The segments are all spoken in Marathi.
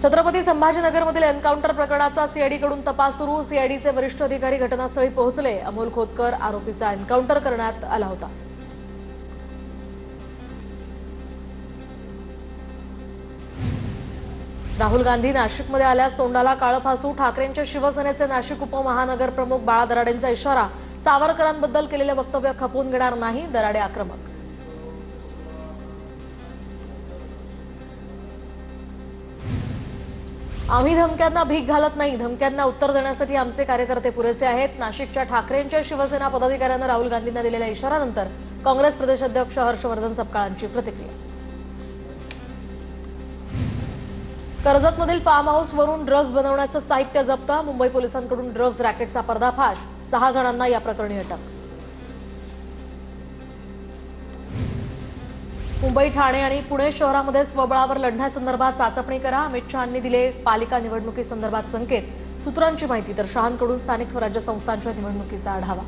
छत्रपती संभाजीनगरमधील एन्काउंटर प्रकरणाचा सीआयडीकडून तपास सुरू। सीआयडीचे वरिष्ठ अधिकारी घटनास्थळी पोहोचले। अमोल खोतकर आरोपीचा एन्काउंटर करण्यात आला होता। राहुल गांधी नाशिकमध्ये आल्यास तोंडाला काळं फासू। ठाकरेंच्या शिवसेनेचे नाशिक उपमहानगर प्रमुख बाळा दराडेंचा इशारा। सावरकरांबद्दल केलेले वक्तव्य खपवून घेणार नाही, दराडे आक्रमक। आम्ही धमक्यांना भीक घालत नाही, धमक्यांना उत्तर देण्यासाठी आमचे कार्यकर्ते पुरेसे आहेत। नाशिकच्या ठाकरेंच्या शिवसेना पदाधिकाऱ्यांना राहुल गांधींना दिलेल्या इशाऱ्यानंतर काँग्रेस प्रदेशाध्यक्ष हर्षवर्धन सपकाळांची प्रतिक्रिया। कर्जतमधील फार्म हाऊसवरून ड्रग्ज बनवण्याचं साहित्य जप्त। मुंबई पोलिसांकडून ड्रग्ज रॅकेटचा पर्दाफाश। 6 जणांना या प्रकरणी अटक। मुंबई, ठाणे आणि पुणे शहरामध्ये स्वबळावर लढण्यासंदर्भात चाचपणी करा। अमित शहांनी दिले पालिका निवडणुकीसंदर्भात संकेत। सूत्रांची माहिती तर शहांकडून स्थानिक स्वराज्य संस्थांच्या निवडणुकीचा आढावा।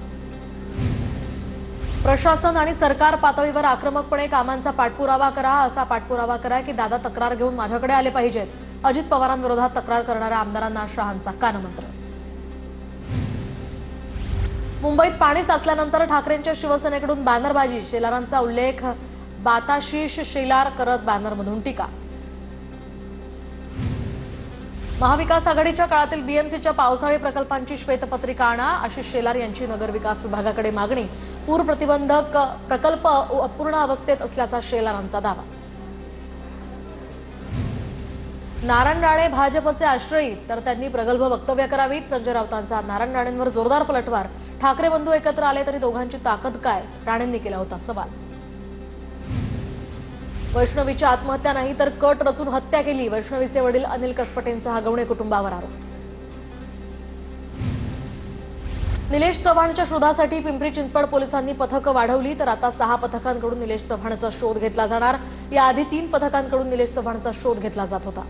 प्रशासन आणि सरकार पातळीवर आक्रमकपणे कामांचा पाठपुरावा करा। असा पाठपुरावा करा की दादा तक्रार घेऊन माझ्याकडे आले पाहिजेत। अजित पवारांविरोधात तक्रार करणाऱ्या आमदारांना शहांचा कानमंत्र। मुंबईत पाणी साचल्यानंतर ठाकरेंच्या शिवसेनेकडून बॅनरबाजी। शेलारांचा उल्लेख। बाताशीष शेलार करत बॅनरमधून टीका। महाविकास आघाडीच्या काळातील बीएमसीच्या पावसाळी प्रकल्पांची श्वेतपत्रिका आणा। आशिष शेलार यांची नगर विकास विभागाकडे मागणी। पूर प्रतिबंधक प्रकल्प अपूर्ण अवस्थेत असल्याचा शेलारांचा दावा। नारायण राणे भाजपचे आश्रयी तर त्यांनी प्रगल्भ वक्तव्य करावीत। संजय राऊतांचा नारायण राणेंवर जोरदार पलटवार। ठाकरे बंधू एकत्र आले तरी दोघांची ताकद काय, राणेंनी केला होता सवाल। वैष्णवीची आत्महत्या नाही तर कट रचून हत्या केली। वैष्णवीचे वडील अनिल कसपटेंचा हगवणे कुटुंबावर आरोप। निलेश चव्हाणच्या शोधासाठी पिंपरी चिंचवड पोलिसांनी पथकं वाढवली तर आता 6 पथकांकडून निलेश चव्हाणचा शोध घेतला जाणार। याआधी 3 पथकांकडून निलेश चव्हाणचा शोध घेतला जात होता।